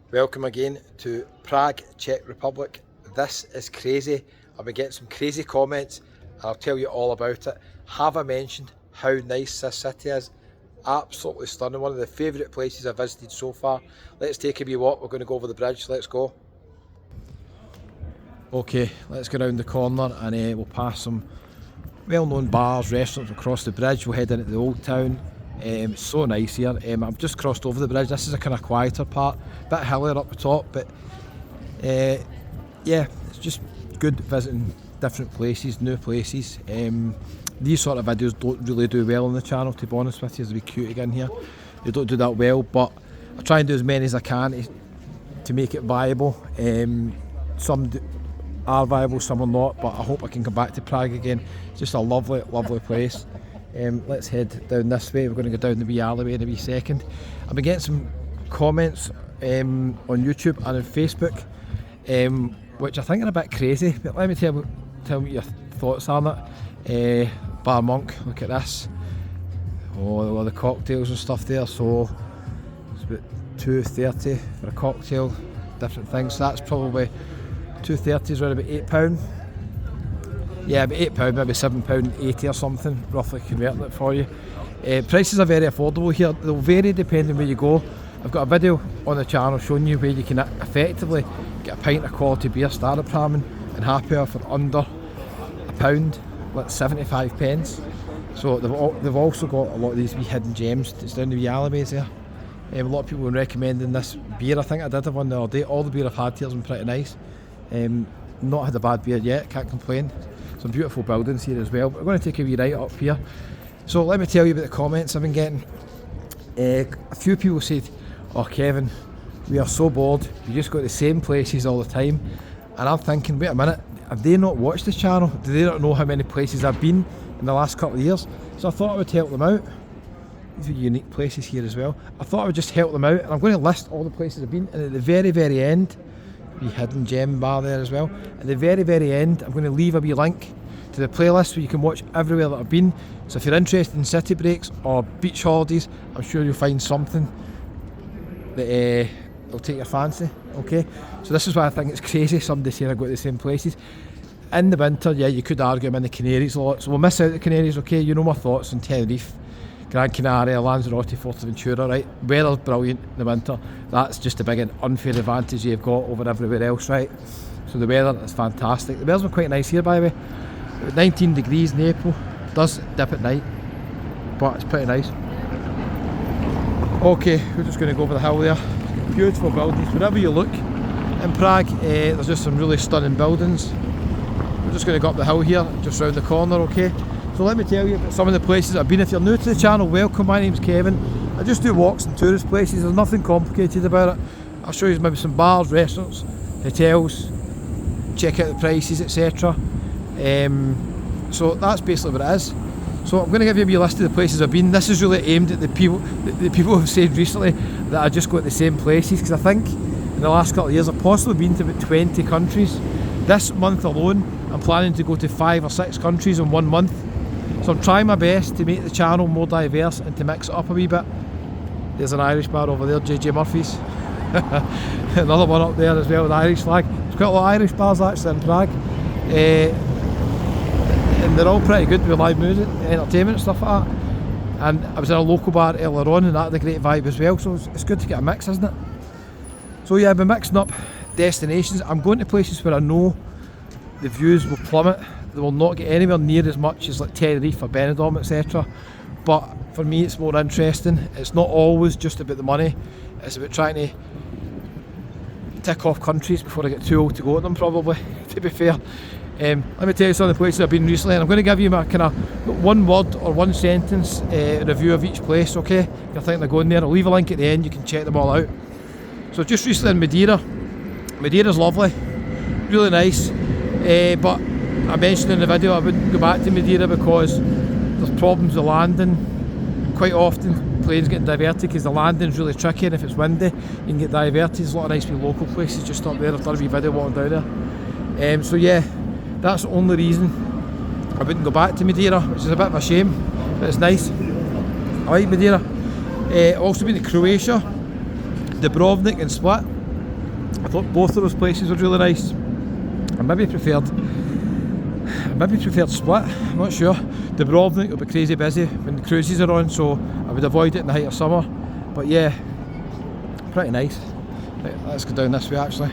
Welcome again to Prague, Czech Republic. This is crazy. I've been getting some crazy comments and I'll tell you all about it. Have I mentioned how nice this city is? Absolutely stunning. One of the favourite places I've visited so far. Let's take a wee walk. We're going to go over the bridge. Let's go. Okay, let's go round the corner and we'll pass some well-known bars, restaurants across the bridge. We'll head into the old town. It's so nice here. I've just crossed over the bridge. This is a kind of quieter part, a bit hillier up the top, but yeah, it's just good visiting different places, new places. These sort of videos don't really do well on the channel, to be honest with you. It's a bit cute again here. They don't do that well, but I try and do as many as I can to make it viable. Some are viable, some are not, but I hope I can come back to Prague again. It's just a lovely, lovely place. Let's head down this way. We're going to go down the wee alleyway in a wee second. I've been getting some comments on YouTube and on Facebook, which I think are a bit crazy, but let me tell me what your thoughts are on it. Bar Monk, look at this. Oh, all the cocktails and stuff there. So it's about £2.30 for a cocktail, different things. So that's probably £2.30 is around about £8. Yeah, about £8, maybe £7.80 or something, roughly converting it for you. Prices are very affordable here. They'll vary depending where you go. I've got a video on the channel showing you where you can effectively get a pint of quality beer, Staropramen, and happy hour for under £1, like 75 pence. So they've also got a lot of these wee hidden gems. It's down the wee alleyways there. A lot of people have been recommending this beer. I think I did have one the other day. All the beer I've had here has been pretty nice. Not had a bad beer yet, can't complain. Some beautiful buildings here as well. But we're going to take a wee right up here. So let me tell you about the comments I've been getting. A few people said, "Oh Kevin, we are so bored. We just go to the same places all the time." And I'm thinking, wait a minute, have they not watched this channel? Do they not know how many places I've been in the last couple of years? So I thought I would help them out. These are unique places here as well. I thought I would just help them out, and I'm going to list all the places I've been. And at the very, very end, wee hidden gem bar there as well. At the very, very end, I'm going to leave a wee link to the playlist where you can watch everywhere that I've been. So if you're interested in city breaks or beach holidays, I'm sure you'll find something that will take your fancy. Okay, so this is why I think it's crazy. Somebody saying I go to the same places. In the winter, yeah, you could argue I'm in the Canaries a lot, so we'll miss out the Canaries. Okay, you know my thoughts on Tenerife, Gran Canaria, Lanzarote, Fuerteventura, right? Weather's brilliant in the winter. That's just a big unfair advantage you've got over everywhere else, right? So the weather is fantastic. The weather's been quite nice here, by the way. 19 degrees in April. It does dip at night, but it's pretty nice. Okay, we're just going to go over the hill there. Beautiful buildings. Wherever you look in Prague, there's just some really stunning buildings. We're just going to go up the hill here, just round the corner, okay? So let me tell you about some of the places I've been. If you're new to the channel, welcome. My name's Kevin. I just do walks and tourist places. There's nothing complicated about it. I'll show you maybe some bars, restaurants, hotels, check out the prices, etc. So that's basically what it is. So I'm going to give you a wee list of the places I've been. This is really aimed at the people who have said recently that I just go to the same places, because I think in the last couple of years I've possibly been to about 20 countries. This month alone I'm planning to go to 5 or 6 countries in 1 month. So I'm trying my best to make the channel more diverse and to mix it up a wee bit. There's an Irish bar over there, JJ Murphy's. Another one up there as well, with the Irish flag. There's quite a lot of Irish bars actually in Prague. And they're all pretty good with live music, entertainment and stuff like that. And I was in a local bar earlier on and that had a great vibe as well, so it's good to get a mix, isn't it? So yeah, I've been mixing up destinations. I'm going to places where I know the views will plummet. They will not get anywhere near as much as like Tenerife or Benidorm, etc. But for me it's more interesting. It's not always just about the money. It's about trying to tick off countries before I get too old to go to them, probably, to be fair. Let me tell you some of the places I've been recently, and I'm going to give you my kind of one word or one sentence review of each place, okay? If you're thinking of going there, I'll leave a link at the end, you can check them all out. So just recently in Madeira. Madeira's lovely, really nice, but I mentioned in the video I wouldn't go back to Madeira because there's problems with landing. Quite often planes get diverted because the landing's really tricky, and if it's windy you can get diverted. There's a lot of nice wee local places just up there. I've done a wee video walking down there. So yeah, that's the only reason I wouldn't go back to Madeira, which is a bit of a shame, but it's nice. I like Madeira. I've also been to Croatia, Dubrovnik and Split. I thought both of those places were really nice. I maybe preferred Split, I'm not sure. Dubrovnik will be crazy busy when the cruises are on, so I would avoid it in the height of summer. But yeah, pretty nice. Right, let's go down this way actually.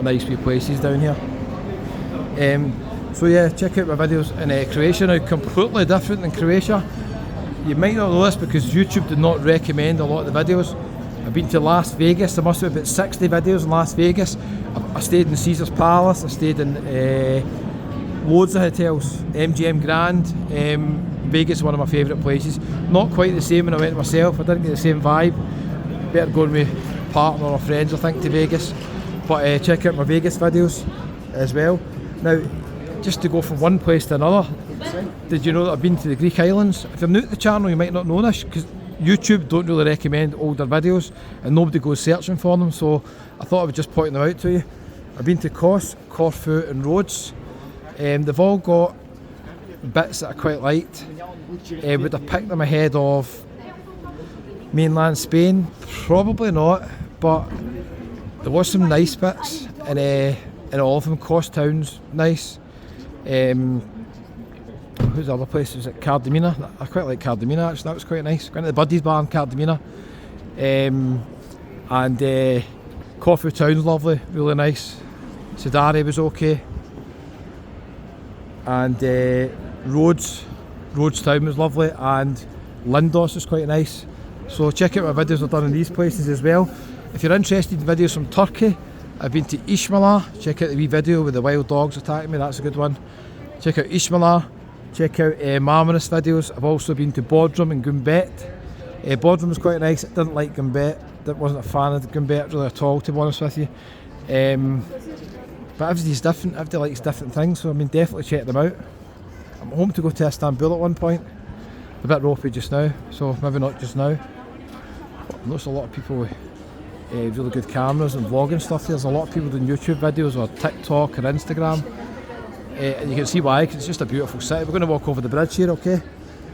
Nice few places down here. So yeah, check out my videos in Croatia now, completely different than Croatia. You might not know this because YouTube did not recommend a lot of the videos. I've been to Las Vegas, there must have been about 60 videos in Las Vegas. I stayed in Caesar's Palace, I stayed in loads of hotels, MGM Grand. Vegas is one of my favourite places. Not quite the same when I went myself, I didn't get the same vibe. Better going with a partner or friends I think to Vegas. But check out my Vegas videos as well. Now, just to go from one place to another, did you know that I've been to the Greek islands? If you're new to the channel you might not know this because YouTube don't really recommend older videos and nobody goes searching for them, so I thought I would just point them out to you. I've been to Kos, Corfu and Rhodes. They've all got bits that I quite liked. Would I pick them ahead of mainland Spain? Probably not, but there was some nice bits in all of them. Kos town's nice. Who's the other place? Was it Cardamina? I quite like Cardamina actually, that was quite nice. Went to the Buddies bar in Cardamina. And Corfu town's lovely, really nice. Sidari was okay. And Rhodes town was lovely, and Lindos was quite nice. So check out my videos I've done in these places as well. If you're interested in videos from Turkey, I've been to Ishmala. Check out the wee video with the wild dogs attacking me, that's a good one. Check out Ishmala. Check out Marmaris videos. I've also been to Bodrum and Gumbet. Bodrum was quite nice. I didn't like Gumbet. Wasn't a fan of Gumbet really at all, to be honest with you. But everybody's different. Everybody likes different things, so I mean definitely check them out. I'm hoping to go to Istanbul at one point. A bit ropey just now, so maybe not just now. But I noticed a lot of people with really good cameras and vlogging stuff. There's a lot of people doing YouTube videos or TikTok or Instagram. And you can see why, because it's just a beautiful city. We're going to walk over the bridge here, okay?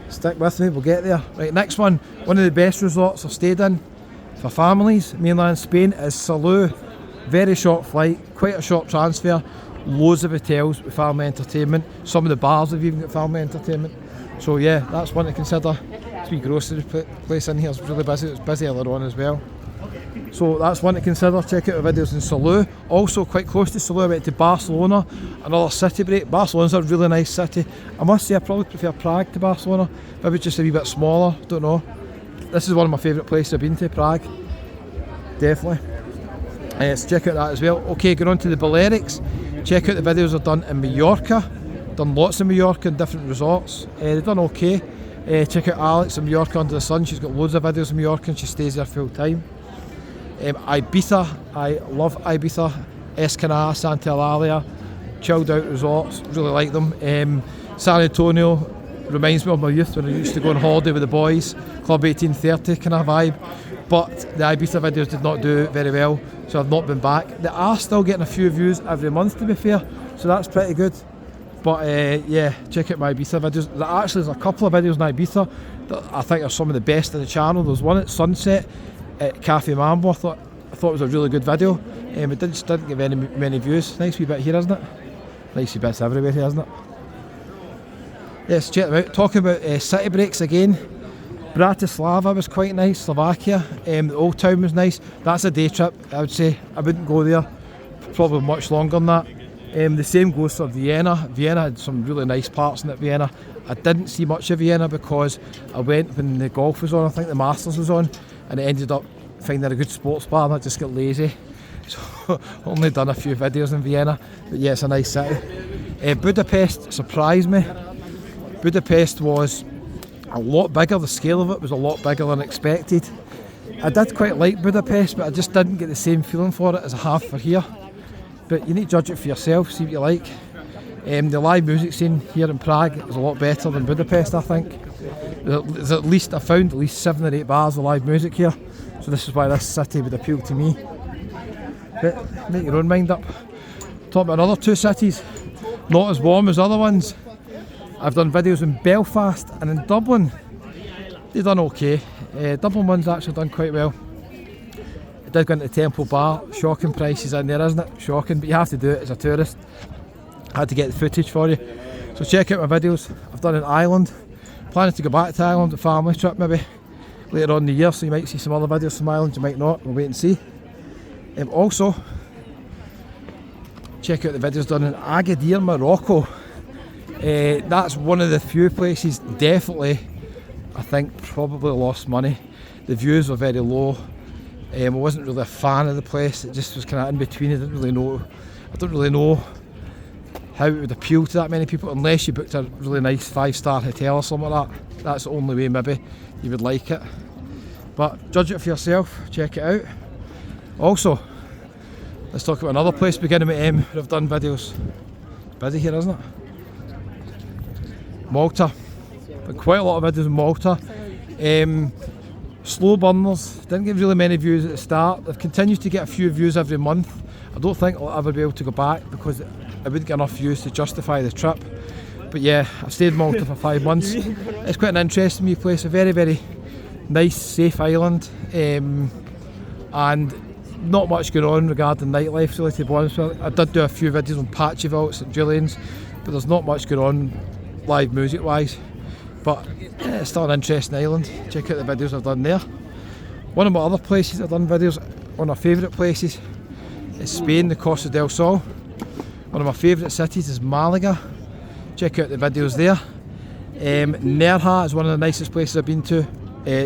Stick with me, we'll get there. Right, next one of the best resorts I've stayed in for families, mainland Spain, is Salou. Very short flight, quite a short transfer, loads of hotels with family entertainment. Some of the bars have even got family entertainment. So yeah, that's one to consider. This wee grocery place in here is really busy, it was busy earlier on as well. So that's one to consider. Check out the videos in Salou. Also quite close to Salou, I went to Barcelona, another city break. Barcelona's a really nice city. I must say I probably prefer Prague to Barcelona, maybe just a wee bit smaller, don't know. This is one of my favourite places I've been to, Prague. Definitely. So check out that as well. Okay, going on to the Balearics. Check out the videos I've done in Mallorca. Done lots in Mallorca in different resorts. They've done okay. Check out Alex in Mallorca Under the Sun. She's got loads of videos in Mallorca and she stays there full time. Ibiza, I love Ibiza. Escana, Santa Eulalia, chilled out resorts, really like them. San Antonio reminds me of my youth when I used to go on holiday with the boys, Club 1830 kind of vibe. But the Ibiza videos did not do very well, so I've not been back. They are still getting a few views every month, to be fair, so that's pretty good. But yeah, check out my Ibiza videos. There's a couple of videos in Ibiza that I think are some of the best on the channel. There's one at sunset at Cafe Mambo. I thought it was a really good video. It didn't get many views. Nice wee bit here, isn't it? Nice wee bits everywhere here, isn't it? Yes, check them out. Talking about city breaks again. Bratislava was quite nice, Slovakia. The Old Town was nice. That's a day trip, I would say. I wouldn't go there probably much longer than that. The same goes for Vienna. Vienna had some really nice parts in it, Vienna. I didn't see much of Vienna because I went when the golf was on, I think the Masters was on, and it ended up finding a good sports bar and I just got lazy. So only done a few videos in Vienna, but yeah, it's a nice city. Budapest surprised me. Budapest was a lot bigger, the scale of it was a lot bigger than expected. I did quite like Budapest, but I just didn't get the same feeling for it as I have for here. But you need to judge it for yourself, see what you like. The live music scene here in Prague is a lot better than Budapest, I think. I found at least 7 or 8 bars of live music here, so this is why this city would appeal to me. But make your own mind up. Talking about another 2 cities, not as warm as other ones. I've done videos in Belfast and in Dublin. They've done okay. Dublin one's actually done quite well. did go into the Temple Bar, shocking prices in there, isn't it? Shocking, but you have to do it as a tourist. I had to get the footage for you. So check out my videos I've done in Ireland. Planning to go back to Ireland, a family trip maybe, later on in the year, so you might see some other videos from Ireland, you might not, we'll wait and see. Also, check out the videos done in Agadir, Morocco. That's one of the few places, definitely, I think probably lost money. The views were very low. I wasn't really a fan of the place, it just was kind of in between. I don't really know how it would appeal to that many people unless you booked a really nice 5-star hotel or something like that. That's the only way maybe you would like it. But judge it for yourself, check it out. Also, let's talk about another place beginning with M where I've done videos. It's busy here, isn't it? Malta. But quite a lot of videos in Malta. Slow burners, didn't get really many views at the start. They've continued to get a few views every month. I don't think I'll ever be able to go back because I wouldn't get enough views to justify the trip. But yeah, I've stayed in Malta for 5 months. It's quite an interesting wee place, a very, very nice, safe island. And not much going on regarding nightlife, really, to be honest with you. I did do a few videos on Patchyville at St Julian's, but there's not much going on live music wise. But it's still an interesting island. Check out the videos I've done there. One of my other places I've done videos, one of my favourite places is Spain, the Costa del Sol. One of my favourite cities is Malaga. Check out the videos there. Nerja is one of the nicest places I've been to,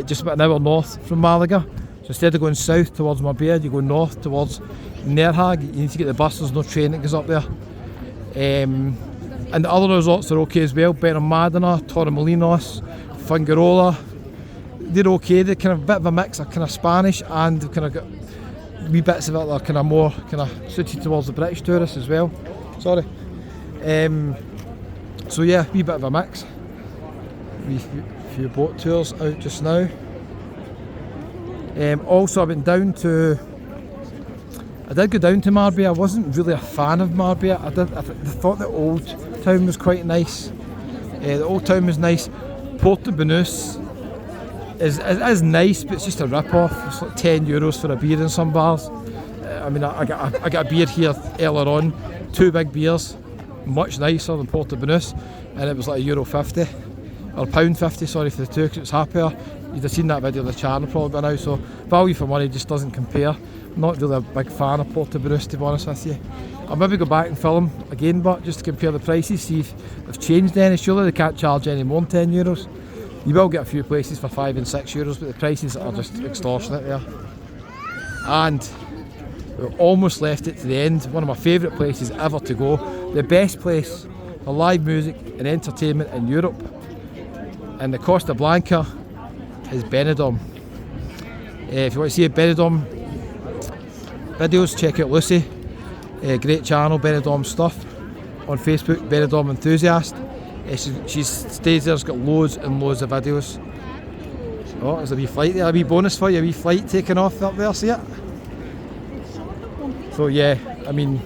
just about an hour north from Malaga. So instead of going south towards Marbella, you go north towards Nerja. You need to get the bus, there's no train that goes up there. And the other resorts are okay as well. Benalmádena, Torremolinos, Fungirola. They're okay, they're kind of a bit of a mix of kind of Spanish and kind of got wee bits of it that are kind of more kind of suited towards the British tourists as well. Sorry. So yeah, wee bit of a mix. Wee few boat tours out just now. Also I did go down to Marbella. I wasn't really a fan of Marbella. I thought the old town was quite nice. The old town was nice. Porto Banús is nice, but it's just a rip-off. It's like €10 for a beer in some bars. I mean, I got a beer here earlier on, 2 big beers, much nicer than Porto Banús, and it was like €1.50 or £1.50, sorry, for the two, because it's happier. You'd have seen that video on the channel probably by now, so value for money just doesn't compare. I'm not really a big fan of Porto Banús, to be honest with you. I'll maybe go back and film again, but just to compare the prices, see if they've changed any. Surely they can't charge any more than €10. You will get a few places for €5 and €6, but the prices are just extortionate there. And we've almost left it to the end. One of my favourite places ever to go. The best place for live music and entertainment in Europe. And the Costa Blanca is Benidorm. If you want to see a Benidorm videos, check out Lucy. Great channel, Benidorm Stuff, on Facebook, Benidorm Enthusiast. She stays there, has got loads and loads of videos. Oh, there's a wee flight there, a wee bonus for you, a wee flight taking off up there, see it? So yeah, I mean,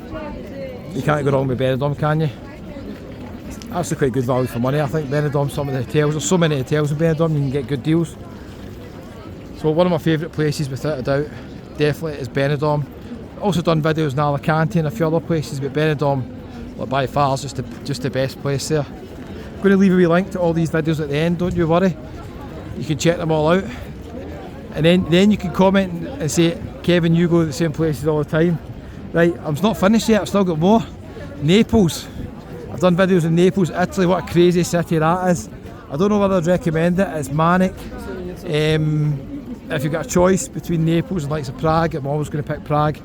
you can't go wrong with Benidorm, can you? Actually quite good value for money, I think. Benidorm, some of the hotels, there's so many hotels in Benidorm, you can get good deals. So one of my favourite places without a doubt, definitely is Benidorm. Also done videos in Alicante and a few other places, but Benidorm, like, by far is just the best place there. I'm going to leave a wee link to all these videos at the end, don't you worry. You can check them all out. And then you can comment and say, Kevin, you go to the same places all the time. Right, I'm not finished yet, I've still got more. Naples. I've done videos in Naples, Italy, what a crazy city that is. I don't know whether I'd recommend it, it's manic. If you've got a choice between Naples and likes of Prague, I'm always going to pick Prague.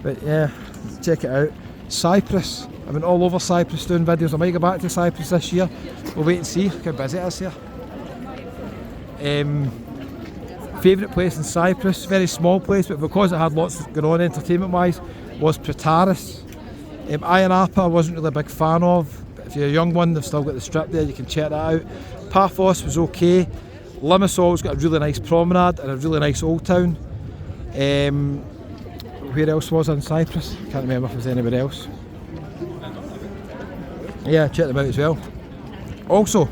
But yeah, check it out. Cyprus. I've been all over Cyprus doing videos. I might go back to Cyprus this year. We'll wait and see. Look how busy it is here. Favourite place in Cyprus, very small place, but because it had lots going on entertainment wise, was Protaras. Ayia Napa I wasn't really a big fan of, but if you're a young one, they've still got the strip there, you can check that out. Paphos was okay. Limassol's got a really nice promenade and a really nice old town. Where else was I in Cyprus? Can't remember if there was anywhere else. Yeah, check them out as well. Also,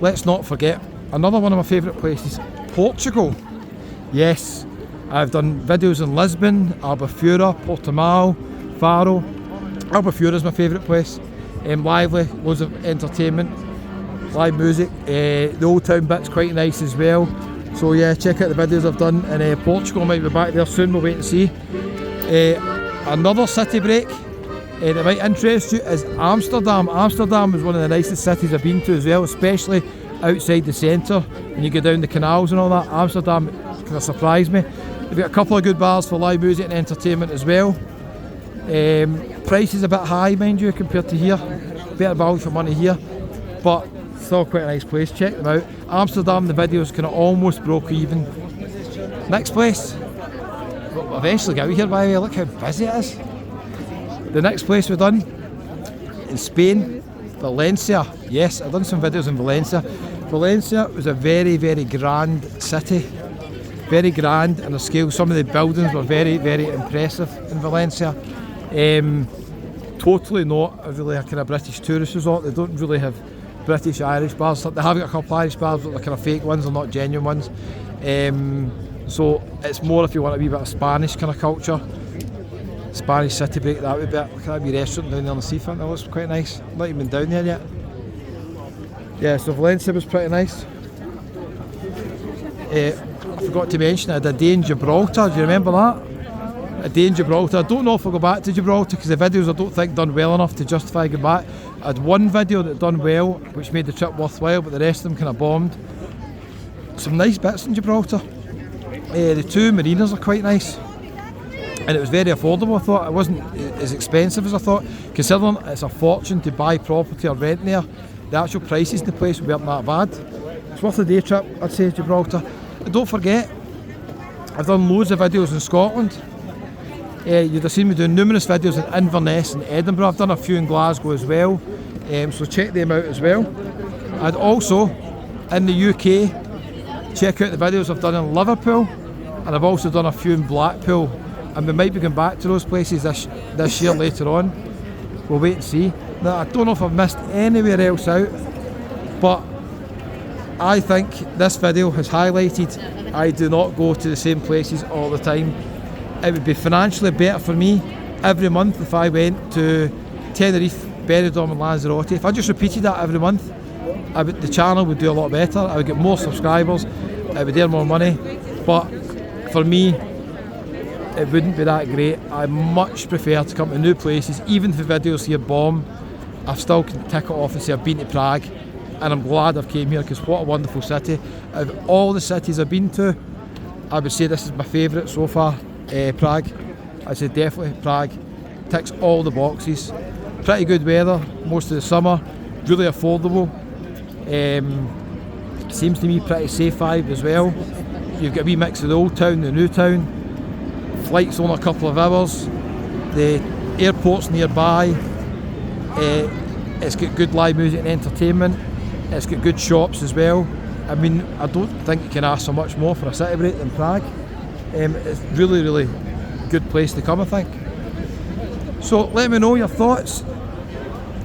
let's not forget another one of my favourite places, Portugal. Yes, I've done videos in Lisbon, Albufeira, Portimao, Faro. Albufeira is my favourite place. Lively, loads of entertainment, live music. The Old Town bit's quite nice as well. So yeah, check out the videos I've done in Portugal. I might be back there soon, we'll wait and see. Another city break that might interest you is Amsterdam. Amsterdam is one of the nicest cities I've been to as well, especially outside the centre. When you go down the canals and all that, Amsterdam kind of surprised me. They've got a couple of good bars for live music and entertainment as well. Price is a bit high, mind you, compared to here. Better value for money here, but still quite a nice place. Check them out. Amsterdam, the videos kind of almost broke even. Next place, we'll eventually get out here by the way, look how busy it is. The next place we've done in Spain, Valencia. Yes, I've done some videos in Valencia. Valencia was a very, very grand city. Very grand in the scale. Some of the buildings were very, very impressive in Valencia. Totally not really a kind of British tourist resort. They don't really have British Irish bars. They have got a couple of Irish bars, but they're kind of fake ones, they're not genuine ones. So it's more if you want a wee bit of Spanish kind of culture. Spanish city break, that would be it. Look at that wee restaurant down there on the seafront, that looks quite nice. I've not even been down there yet. Yeah, so Valencia was pretty nice. I forgot to mention I had a day in Gibraltar, do you remember that? A day in Gibraltar. I don't know if I'll go back to Gibraltar because the videos I don't think done well enough to justify going back. I had one video that done well which made the trip worthwhile, but the rest of them kind of bombed. Some nice bits in Gibraltar. The two marinas are quite nice and it was very affordable. I thought it wasn't as expensive as I thought, considering it's a fortune to buy property or rent there. The actual prices in the place weren't that bad. It's worth a day trip, I'd say, Gibraltar. And don't forget, I've done loads of videos in Scotland. You'd have seen me doing numerous videos in Inverness and Edinburgh. I've done a few in Glasgow as well, so check them out as well. And also, in the UK, check out the videos I've done in Liverpool, and I've also done a few in Blackpool, and we might be going back to those places this year later on. We'll wait and see. Now, I don't know if I've missed anywhere else out, but I think this video has highlighted I do not go to the same places all the time. It would be financially better for me every month if I went to Tenerife, Benidorm and Lanzarote. If I just repeated that every month, the channel would do a lot better. I would get more subscribers, I would earn more money, but for me it wouldn't be that great. I much prefer to come to new places. Even if the videos here bomb, I still can tick it off and say I've been to Prague, and I'm glad I've came here because what a wonderful city. Out of all the cities I've been to, I would say this is my favourite so far. Prague. I say definitely Prague. Ticks all the boxes. Pretty good weather most of the summer. Really affordable. Seems to me pretty safe vibe as well. You've got a wee mix of the old town and the new town. Flight's only a couple of hours. The airport's nearby. It's got good live music and entertainment. It's got good shops as well. I mean, I don't think you can ask so much more for a city break than Prague. It's really, really good place to come, I think. So let me know your thoughts.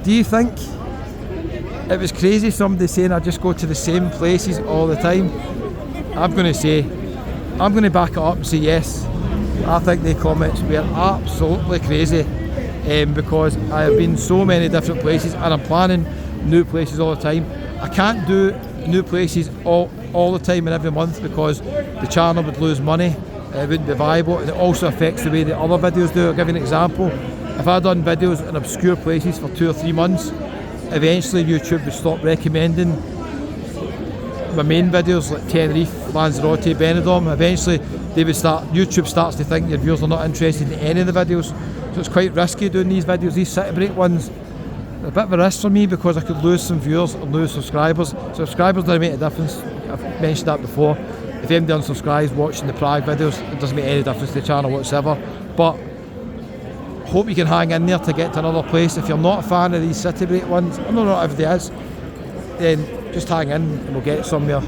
Do you think it was crazy somebody saying I just go to the same places all the time? I'm going to back it up and say yes. I think the comments were absolutely crazy, because I have been so many different places and I'm planning new places all the time. I can't do new places all the time and every month because the channel would lose money. It wouldn't be viable, and it also affects the way the other videos do. I'll give you an example. If I'd done videos in obscure places for 2 or 3 months, eventually YouTube would stop recommending my main videos like Tenerife, Lanzarote, Benidorm. Eventually YouTube starts to think your viewers are not interested in any of the videos. So it's quite risky doing these videos. These city break ones, a bit of a risk for me because I could lose some viewers and lose subscribers. Subscribers don't make a difference. I've mentioned that before. If anybody unsubscribes watching the Prague videos, it doesn't make any difference to the channel whatsoever. But hope you can hang in there to get to another place. If you're not a fan of these city break ones, I know not everybody is, then just hang in and we'll get somewhere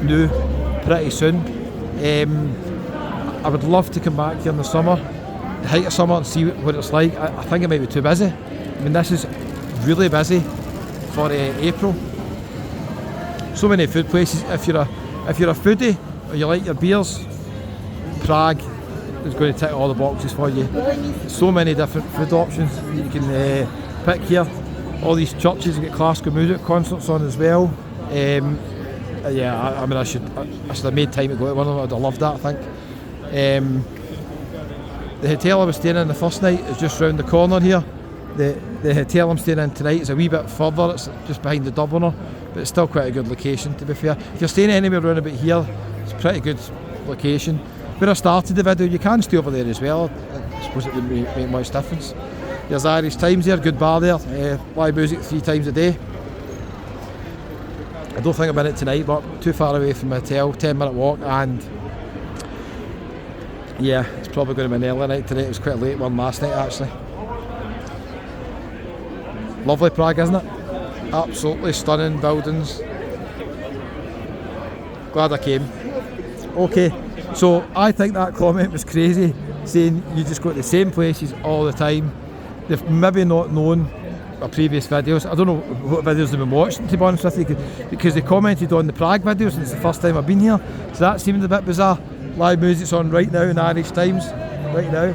new pretty soon. I would love to come back here in the summer, the height of summer, and see what it's like. I think it might be too busy. I mean, this is really busy for April. So many food places. If you're a foodie or you like your beers, Prague is going to tick all the boxes for you. So many different food options that you can pick here. All these churches, you get classical music concerts on as well. Yeah, I mean, I should have made time to go to one of them. I'd have loved that, I think. The hotel I was staying in the first night is just round the corner here. The hotel I'm staying in tonight is a wee bit further. It's just behind the Dubliner, but it's still quite a good location, to be fair. If you're staying anywhere around about here, it's a pretty good location. Where I started the video, you can stay over there as well. I suppose it wouldn't make much difference. There's Irish Times there, good bar there. Live music 3 times a day. I don't think I'm in it tonight, but too far away from the hotel, 10-minute walk, and yeah, it's probably going to be an early night tonight. It was quite a late one last night, actually. Lovely Prague, isn't it? Absolutely stunning buildings. Glad I came. Okay, so I think that comment was crazy, saying you just go to the same places all the time. They've maybe not known our previous videos. I don't know what videos they've been watching, to be honest with you, because they commented on the Prague videos and it's the first time I've been here, so that seemed a bit bizarre. Live music's on right now in Irish Times, right now.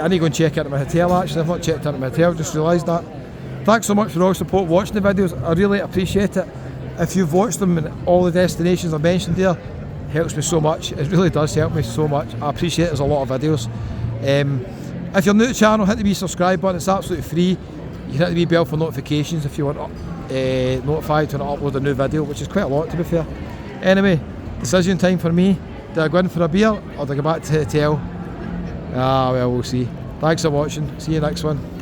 I need to go and check out my hotel, actually. I've not checked out my hotel, just realised that. Thanks so much for all your support watching the videos, I really appreciate it. If you've watched them in all the destinations I mentioned there, it helps me so much. It really does help me so much. I appreciate it. There's a lot of videos. If you're new to the channel, hit the wee subscribe button, it's absolutely free. You can hit the wee bell for notifications if you want notified when I upload a new video, which is quite a lot, to be fair. Anyway, decision time for me. Do I go in for a beer or do I go back to the hotel? Well, we'll see. Thanks for watching. See you next one.